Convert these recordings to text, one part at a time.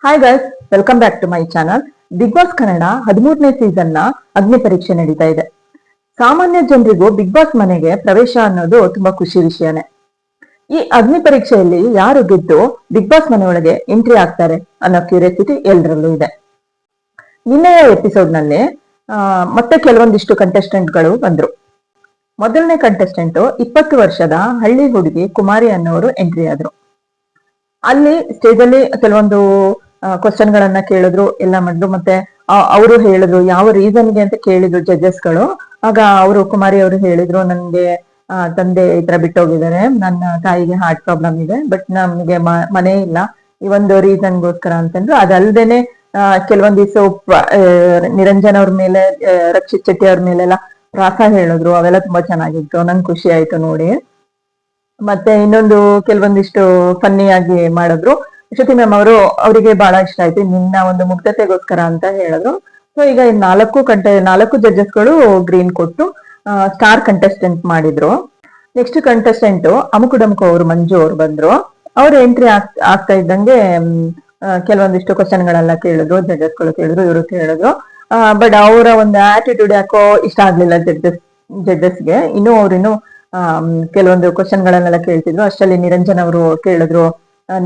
Hi guys, welcome back to my channel. Bigg Boss Kannada 13ನೇ season ನ ಅಗ್ನಿ ಪರೀಕ್ಷೆ ನಡೀತಾ ಇದೆ. ಸಾಮಾನ್ಯ ಜನರಿಗೂ ಬಿಗ್ ಬಾಸ್ ಮನೆಗೆ ಪ್ರವೇಶ ಅನ್ನೋದು ತುಂಬಾ ಖುಷಿ ವಿಷಯನೇ. ಈ ಅಗ್ನಿ ಪರೀಕ್ಷೆಯಲ್ಲಿ ಯಾರು ಗೆದ್ದು ಬಿಗ್ ಬಾಸ್ ಮನೆ ಒಳಗೆ ಎಂಟ್ರಿ ಆಗ್ತಾರೆ ಅನ್ನೋ ಕ್ಯೂರಿಯಾಸಿಟಿ ಎಲ್ಲರಲ್ಲೂ ಇದೆ. ನಿನ್ನೆಯ ಎಪಿಸೋಡ್ ನಲ್ಲಿ ಮತ್ತೆ ಕೆಲವೊಂದಿಷ್ಟು ಕಂಟೆಸ್ಟೆಂಟ್ಗಳು ಬಂದ್ರು. ಮೊದಲನೇ ಕಂಟೆಸ್ಟೆಂಟ್ 20 ವರ್ಷದ ಹಳ್ಳಿ ಹುಡುಗಿ ಕುಮಾರಿ ಅನ್ನೋರು ಎಂಟ್ರಿ ಆದ್ರು. ಅಲ್ಲಿ ಸ್ಟೇಜ್ ಅಲ್ಲಿ ಕೆಲವೊಂದು ಕ್ವಶನ್ ಗಳನ್ನ ಕೇಳಿದ್ರು, ಎಲ್ಲ ಮಾಡಿದ್ರು. ಮತ್ತೆ ಅವರು ಹೇಳಿದ್ರು ಯಾವ ರೀಸನ್ಗೆ ಅಂತ ಕೇಳಿದ್ರು ಜಡ್ಜಸ್ಗಳು. ಆಗ ಅವರು ಕುಮಾರಿ ಅವರು ಹೇಳಿದ್ರು, ನನ್ಗೆ ತಂದೆ ಈ ತರ ಬಿಟ್ಟೋಗಿದ್ದಾರೆ, ನನ್ನ ತಾಯಿಗೆ ಹಾರ್ಟ್ ಪ್ರಾಬ್ಲಮ್ ಇದೆ, ಬಟ್ ನಮ್ಗೆ ಮನೆ ಇಲ್ಲ, ಈ ಒಂದು ರೀಸನ್ಗೋಸ್ಕರ ಅಂತಂದ್ರು. ಅದಲ್ದೇನೆ ಕೆಲವೊಂದ್ ದಿವಸ ನಿರಂಜನ್ ಅವ್ರ ಮೇಲೆ, ರಕ್ಷಿತ್ ಶೆಟ್ಟಿ ಅವ್ರ ಮೇಲೆಲ್ಲ ಪ್ರಾಸ ಹೇಳಿದ್ರು. ಅವೆಲ್ಲ ತುಂಬಾ ಚೆನ್ನಾಗಿತ್ತು, ನಂಗೆ ಖುಷಿ ಆಯ್ತು ನೋಡಿ. ಮತ್ತೆ ಇನ್ನೊಂದು ಕೆಲವೊಂದಿಷ್ಟು ಫನ್ನಿ ಆಗಿ ಮಾಡಿದ್ರು. ಶ್ರುತಿ ಮ್ಯಾಮ್ ಅವರು ಅವರಿಗೆ ಬಹಳ ಇಷ್ಟ ಆಯ್ತು, ನಿನ್ನ ಒಂದು ಮುಗ್ಧತೆಗೋಸ್ಕರ ಅಂತ ಹೇಳಿದ್ರು. ಸೊ ಈಗ ನಾಲ್ಕು ಜಡ್ಜಸ್ಗಳು ಗ್ರೀನ್ ಕೊಟ್ಟು ಸ್ಟಾರ್ ಕಂಟೆಸ್ಟೆಂಟ್ ಮಾಡಿದ್ರು. ನೆಕ್ಸ್ಟ್ ಕಂಟೆಸ್ಟೆಂಟ್ ಅಮುಕು ಡಮುಕು ಅವರು ಮಂಜು ಅವ್ರು ಬಂದ್ರು. ಅವ್ರು ಎಂಟ್ರಿ ಆಗ್ತಾ ಇದ್ದಂಗೆ ಕೆಲವೊಂದಿಷ್ಟು ಕ್ವಶನ್ ಗಳೆಲ್ಲ ಕೇಳಿದ್ರು, ಜಡ್ಜಸ್ಗಳು ಕೇಳಿದ್ರು, ಇವರು ಕೇಳಿದ್ರು. ಬಟ್ ಅವರ ಒಂದು ಆಟಿಟ್ಯೂಡ್ ಯಾಕೋ ಇಷ್ಟ ಆಗ್ಲಿಲ್ಲ ಜಡ್ಜಸ್ಗೆ. ಇನ್ನು ಕೆಲವೊಂದು ಕ್ವಶನ್ ಗಳನ್ನೆಲ್ಲ ಕೇಳ್ತಿದ್ರು. ಅಷ್ಟರಲ್ಲಿ ನಿರಂಜನ್ ಅವರು ಕೇಳಿದ್ರು,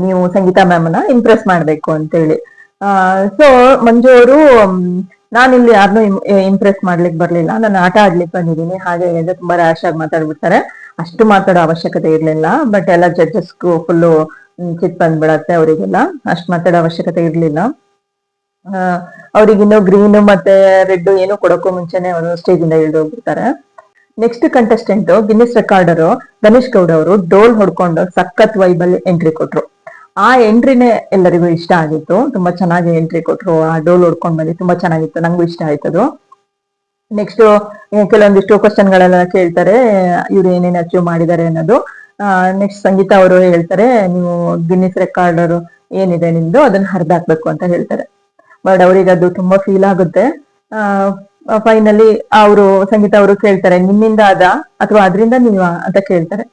ನೀವು ಸಂಗೀತಾ ಮ್ಯಾಮ್ ನ ಇಂಪ್ರೆಸ್ ಮಾಡ್ಬೇಕು ಅಂತ ಹೇಳಿ. ಸೊ ಮಂಜು ಅವರು, ನಾನಿಲ್ಲಿ ಯಾರನ್ನೂ ಇಂಪ್ರೆಸ್ ಮಾಡ್ಲಿಕ್ಕೆ ಬರ್ಲಿಲ್ಲ, ನಾನು ಆಟ ಆಡ್ಲಿಕ್ಕೆ ಬಂದಿದ್ದೀನಿ, ಹಾಗೆ ತುಂಬಾ ರ್ಯಾಶ್ ಆಗಿ ಮಾತಾಡ್ಬಿಡ್ತಾರೆ. ಅಷ್ಟು ಮಾತಾಡೋ ಅವಶ್ಯಕತೆ ಇರ್ಲಿಲ್ಲ. ಬಟ್ ಎಲ್ಲ ಜಡ್ಜಸ್ಗೂ ಫುಲ್ಲು ಚಿತ್ ಬಂದ್ಬಿಡತ್ತೆ ಅವರಿಗೆಲ್ಲ, ಅಷ್ಟು ಮಾತಾಡೋ ಅವಶ್ಯಕತೆ ಇರ್ಲಿಲ್ಲ. ಅವ್ರಿಗಿನ್ನು ಗ್ರೀನ್ ಮತ್ತೆ ರೆಡ್ ಏನು ಕೊಡೋಕ್ಕೂ ಮುಂಚೆನೆ ಅವರು ಸ್ಟೇಜ್ ಇಂದ ಇಳಿದು ಹೋಗ್ಬಿಡ್ತಾರೆ. Next contestant Guinness recorder Ganesh Gowda ಅವರು ಡೋಲ್ ಹೊಡ್ಕೊಂಡು ಸಖತ್ ವೈಬಲ್ ಎಂಟ್ರಿ ಕೊಟ್ರು. ಆ ಎಂಟ್ರಿನೇ ಎಲ್ಲರಿಗೂ ಇಷ್ಟ ಆಗಿತ್ತು, ತುಂಬಾ ಚೆನ್ನಾಗಿ ಎಂಟ್ರಿ ಕೊಟ್ರು. ಆ ಡೋಲ್ ಹೊಡ್ಕೊಂಡ್ ಬಂದು ತುಂಬಾ ಚೆನ್ನಾಗಿತ್ತು, ನಂಗೂ ಇಷ್ಟ ಆಯ್ತದು. ನೆಕ್ಸ್ಟ್ ಕೆಲವೊಂದಿಷ್ಟು ಕ್ವಶನ್ ಗಳೆಲ್ಲ ಕೇಳ್ತಾರೆ, ಇವ್ರು ಏನೇನು ಅಚೀವ್ ಮಾಡಿದ್ದಾರೆ ಅನ್ನೋದು. ನೆಕ್ಸ್ಟ್ ಸಂಗೀತ ಅವರು ಹೇಳ್ತಾರೆ, ನೀವು ಗಿನ್ನಿಸ್ ರೆಕಾರ್ಡರ್ ಏನಿದೆ ನಿಮ್ದು ಅದನ್ನ ಹರಿದಾಕ್ಬೇಕು ಅಂತ ಹೇಳ್ತಾರೆ. ಬಟ್ ಅವ್ರಿಗೆ ಅದು ತುಂಬಾ ಫೀಲ್ ಆಗುತ್ತೆ. ಫೈನಲಿ ಅವರು ಸಂಗೀತ ಅವರು ಕೇಳ್ತಾರೆ, ನಿಮ್ಮಿಂದ ಅದ ಅಥವಾ ಅದರಿಂದ ನೀವ ಅಂತ ಕೇಳ್ತಾರೆ.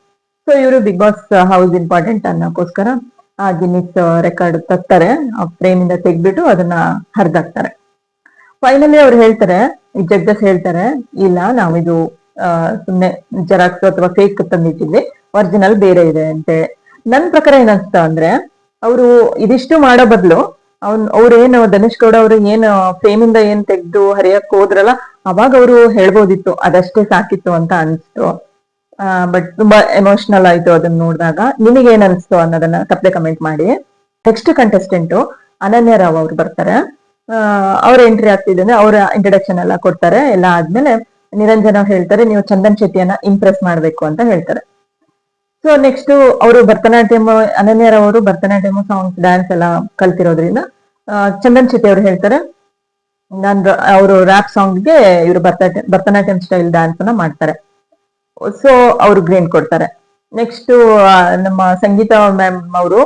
ಸೊ ಇವರು ಬಿಗ್ ಬಾಸ್ ಹೌಸ್ ಇಂಪಾರ್ಟೆಂಟ್ ಅನ್ನೋಕ್ಕೋಸ್ಕರ ಆ ಗಿನ್ನಿಸ್ ರೆಕಾರ್ಡ್ ತರ್ತಾರೆ, ಫ್ರೇಮ್ ಇಂದ ತೆಗ್ಬಿಟ್ಟು ಅದನ್ನ ಹರಿದಾಕ್ತಾರೆ. ಫೈನಲಿ ಅವ್ರು ಹೇಳ್ತಾರೆ, ಜಡ್ಜಸ್ ಹೇಳ್ತಾರೆ, ಇಲ್ಲ ನಾವಿದು ಸುಮ್ನೆ ಜೆರಾಕ್ಸ್ ಅಥವಾ ಫೇಕ್ ತಂದಿಟ್ಟಿದ್ವಿ, ಒರಿಜಿನಲ್ ಬೇರೆ ಇದೆ ಅಂತೆ. ನನ್ ಪ್ರಕಾರ ಏನನ್ಸ್ತ ಅಂದ್ರೆ, ಅವರು ಇದಿಷ್ಟು ಮಾಡೋ ಬದಲು ಅವ್ರೇನು ಧನುಷ್ ಗೌಡ ಅವರು ಏನು ಫೇಮ್ ಇಂದ ಏನ್ ತೆಗ್ದು ಹರಿಯಕ್ ಹೋದ್ರಲ್ಲ, ಅವಾಗ ಅವರು ಹೇಳ್ಬೋದಿತ್ತು, ಅದಷ್ಟೇ ಸಾಕಿತ್ತು ಅಂತ ಅನ್ಸ್ತು. ಬಟ್ ತುಂಬಾ ಎಮೋಷನಲ್ ಆಯ್ತು ಅದನ್ನ ನೋಡಿದಾಗ. ನಿಮಗೆ ಏನ್ ಅನ್ಸ್ತು ಅನ್ನೋದನ್ನ ತಪ್ಪಲೆ ಕಮೆಂಟ್ ಮಾಡಿ. ನೆಕ್ಸ್ಟ್ ಕಂಟೆಸ್ಟೆಂಟ್ ಅನನ್ಯ ರಾವ್ ಅವ್ರು ಬರ್ತಾರೆ. ಅವ್ರ ಎಂಟ್ರಿ ಆಗ್ತಿದ್ದಂದ್ರೆ ಅವರ ಇಂಟ್ರಡಕ್ಷನ್ ಎಲ್ಲ ಕೊಡ್ತಾರೆ. ಎಲ್ಲ ಆದ್ಮೇಲೆ ನಿರಂಜನ ಹೇಳ್ತಾರೆ, ನೀವು ಚಂದನ್ ಶೆಟ್ಟಿಯನ್ನ ಇಂಪ್ರೆಸ್ ಮಾಡ್ಬೇಕು ಅಂತ ಹೇಳ್ತಾರೆ. ಸೊ ನೆಕ್ಸ್ಟ್ ಅವರು ಭರತನಾಟ್ಯಂ, ಅನನ್ಯರಾವ್ ಅವರು ಭರತನಾಟ್ಯಂ ಸಾಂಗ್ಸ್ ಡ್ಯಾನ್ಸ್ ಎಲ್ಲ ಕಲ್ತಿರೋದ್ರಿಂದ ಚಂದನ್ ಶೆಟ್ಟಿ ಅವರು ಹೇಳ್ತಾರೆ, ಅವರು ರ್ಯಾಪ್ ಸಾಂಗ್ಗೆ ಇವರು ಭರತನಾಟ್ಯಂ ಸ್ಟೈಲ್ ಡ್ಯಾನ್ಸ್ ಅನ್ನ ಮಾಡ್ತಾರೆ. ಸೊ ಅವ್ರು ಗ್ರೀನ್ ಕೊಡ್ತಾರೆ. ನೆಕ್ಸ್ಟ್ ನಮ್ಮ ಸಂಗೀತ ಮ್ಯಾಮ್ ಅವರು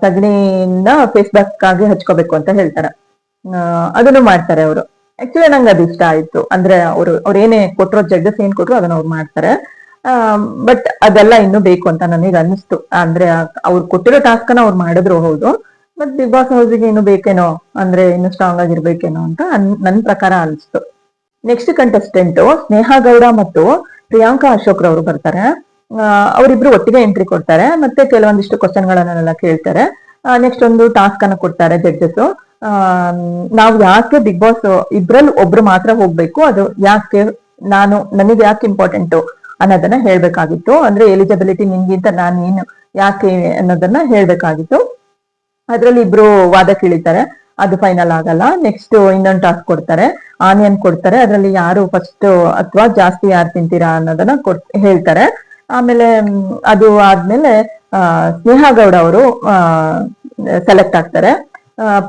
ಸಗಣಿಯಿಂದ ಫೇಸ್ ಬ್ಯಾಕ್ ಆಗಿ ಹಚ್ಕೋಬೇಕು ಅಂತ ಹೇಳ್ತಾರೆ. ಅದನ್ನು ಮಾಡ್ತಾರೆ ಅವರು. ಆಕ್ಚುಲಿ ನಂಗೆ ಅದು ಇಷ್ಟ ಆಯ್ತು. ಅಂದ್ರೆ ಅವ್ರು ಏನೇ ಕೊಟ್ಟರು, ಜಡ್ಜಸ್ ಏನ್ ಕೊಟ್ರು ಅದನ್ನ ಅವ್ರು ಮಾಡ್ತಾರೆ. ಬಟ್ ಅದೆಲ್ಲ ಇನ್ನು ಬೇಕು ಅಂತ ನನಗೆ ಅನಿಸ್ತು. ಅಂದ್ರೆ ಅವ್ರು ಕೊಟ್ಟಿರೋ ಟಾಸ್ಕ್ ಅನ್ನ ಅವ್ರು ಮಾಡಿದ್ರು ಹೌದು, ಬಟ್ ಬಿಗ್ ಬಾಸ್ ಹೌಸ್ಗೆ ಇನ್ನು ಬೇಕೇನೋ, ಅಂದ್ರೆ ಇನ್ನು ಸ್ಟ್ರಾಂಗ್ ಆಗಿರ್ಬೇಕೇನೋ ಅಂತ ನನ್ ಪ್ರಕಾರ ಅನಿಸ್ತು. ನೆಕ್ಸ್ಟ್ ಕಂಟೆಸ್ಟೆಂಟ್ ಸ್ನೇಹಾ ಗೌಡ ಮತ್ತು ಪ್ರಿಯಾಂಕಾ ಅಶೋಕ್ ರವರು ಬರ್ತಾರೆ. ಅವರಿಬ್ರು ಒಟ್ಟಿಗೆ ಎಂಟ್ರಿ ಕೊಡ್ತಾರೆ. ಮತ್ತೆ ಕೆಲವೊಂದಿಷ್ಟು ಕ್ವಶನ್ ಗಳನ್ನೆಲ್ಲ ಕೇಳ್ತಾರೆ. ನೆಕ್ಸ್ಟ್ ಒಂದು ಟಾಸ್ಕ್ ಅನ್ನ ಕೊಡ್ತಾರೆ ಜಡ್ಜಸ್. ನಾವು ಯಾಕೆ ಬಿಗ್ ಬಾಸ್ ಇಬ್ರಲ್ಲಿ ಒಬ್ರು ಮಾತ್ರ ಹೋಗ್ಬೇಕು, ಅದು ಯಾಕೆ, ನನಗೆ ಯಾಕೆ ಇಂಪಾರ್ಟೆಂಟ್ ಅನ್ನೋದನ್ನ ಹೇಳ್ಬೇಕಾಗಿತ್ತು. ಅಂದ್ರೆ ಎಲಿಜಿಬಿಲಿಟಿ ನಿನ್ಗಿಂತ ನಾನು ಯಾಕೆ ಅನ್ನೋದನ್ನ ಹೇಳ್ಬೇಕಾಗಿತ್ತು. ಅದ್ರಲ್ಲಿ ಇಬ್ರು ವಾದ ಕೀಳಿತಾರೆ, ಅದು ಫೈನಲ್ ಆಗಲ್ಲ. ನೆಕ್ಸ್ಟ್ ಇನ್ನೊಂದು ಟಾಸ್ಕ್ ಕೊಡ್ತಾರೆ, ಆನಿಯನ್ ಕೊಡ್ತಾರೆ. ಅದ್ರಲ್ಲಿ ಯಾರು ಫಸ್ಟ್ ಅಥವಾ ಜಾಸ್ತಿ ಯಾರು ತಿಂತೀರಾ ಅನ್ನೋದನ್ನ ಹೇಳ್ತಾರೆ. ಆಮೇಲೆ ಅದು ಆದ್ಮೇಲೆ ಸ್ನೇಹಾ ಗೌಡ ಅವರು ಸೆಲೆಕ್ಟ್ ಆಗ್ತಾರೆ.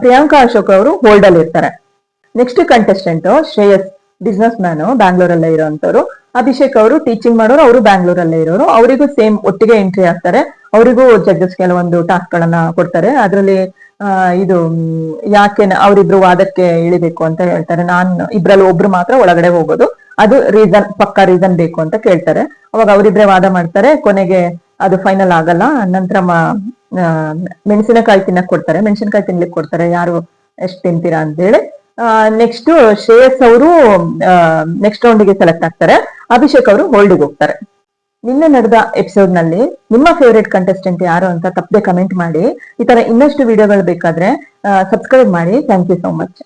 ಪ್ರಿಯಾಂಕಾ ಅಶೋಕ್ ಅವರು ಹೋಲ್ಡ್ ಅಲ್ಲಿ ಇರ್ತಾರೆ. Next contestant Shreyas, businessman, ಬ್ಯಾಂಗ್ಳೂರಲ್ಲೇ ಇರೋಂಥವ್ರು. ಅಭಿಷೇಕ್ ಅವರು ಟೀಚಿಂಗ್ ಮಾಡೋರು, ಅವರು ಬ್ಯಾಂಗ್ಳೂರಲ್ಲೇ ಇರೋರು. ಅವರಿಗೂ ಸೇಮ್ ಒಟ್ಟಿಗೆ ಎಂಟ್ರಿ ಆಗ್ತಾರೆ. ಅವರಿಗೂ ಜಡ್ಜಸ್ ಕೆಲವೊಂದು ಟಾಸ್ಕ್ ಗಳನ್ನ ಕೊಡ್ತಾರೆ. ಅದರಲ್ಲಿ ಇದು ಯಾಕೆ ಅವರಿಬ್ರು ವಾದಕ್ಕೆ ಇಳಿಬೇಕು ಅಂತ ಹೇಳ್ತಾರೆ. ಇಬ್ರಲ್ಲಿ ಒಬ್ರು ಮಾತ್ರ ಒಳಗಡೆ ಹೋಗೋದು, ಅದು ರೀಸನ್, ಪಕ್ಕಾ ರೀಸನ್ ಬೇಕು ಅಂತ ಕೇಳ್ತಾರೆ. ಅವಾಗ ಅವರಿಬ್ರೆ ವಾದ ಮಾಡ್ತಾರೆ. ಕೊನೆಗೆ ಅದು ಫೈನಲ್ ಆಗಲ್ಲ. ನಂತರ ಮೆಣಸಿನಕಾಯಿ ತಿನ್ನಕ್ ಕೊಡ್ತಾರೆ, ಮೆಣಸಿನಕಾಯಿ ತಿನ್ಲಿಕ್ಕೆ ಕೊಡ್ತಾರೆ, ಯಾರು ಎಷ್ಟು ತಿಂತೀರಾ ಅಂತ ಹೇಳಿ. ನೆಕ್ಸ್ಟ್ ಶ್ರೇಯಸ್ ಅವರು ನೆಕ್ಸ್ಟ್ ರೌಂಡ್ಗೆ ಸೆಲೆಕ್ಟ್ ಆಗ್ತಾರೆ, ಅಭಿಷೇಕ್ ಅವರು ಹೋಲ್ಡ್ಗೆ ಹೋಗ್ತಾರೆ. ನಿನ್ನೆ ನಡೆದ ಎಪಿಸೋಡ್ ನಲ್ಲಿ ನಿಮ್ಮ ಫೇವರೇಟ್ ಕಂಟೆಸ್ಟೆಂಟ್ ಯಾರು ಅಂತ ತಪ್ಪದೆ ಕಮೆಂಟ್ ಮಾಡಿ. ಈ ತರ ಇನ್ನಷ್ಟು ವಿಡಿಯೋಗಳು ಬೇಕಾದ್ರೆ ಸಬ್ಸ್ಕ್ರೈಬ್ ಮಾಡಿ. Thank you so much.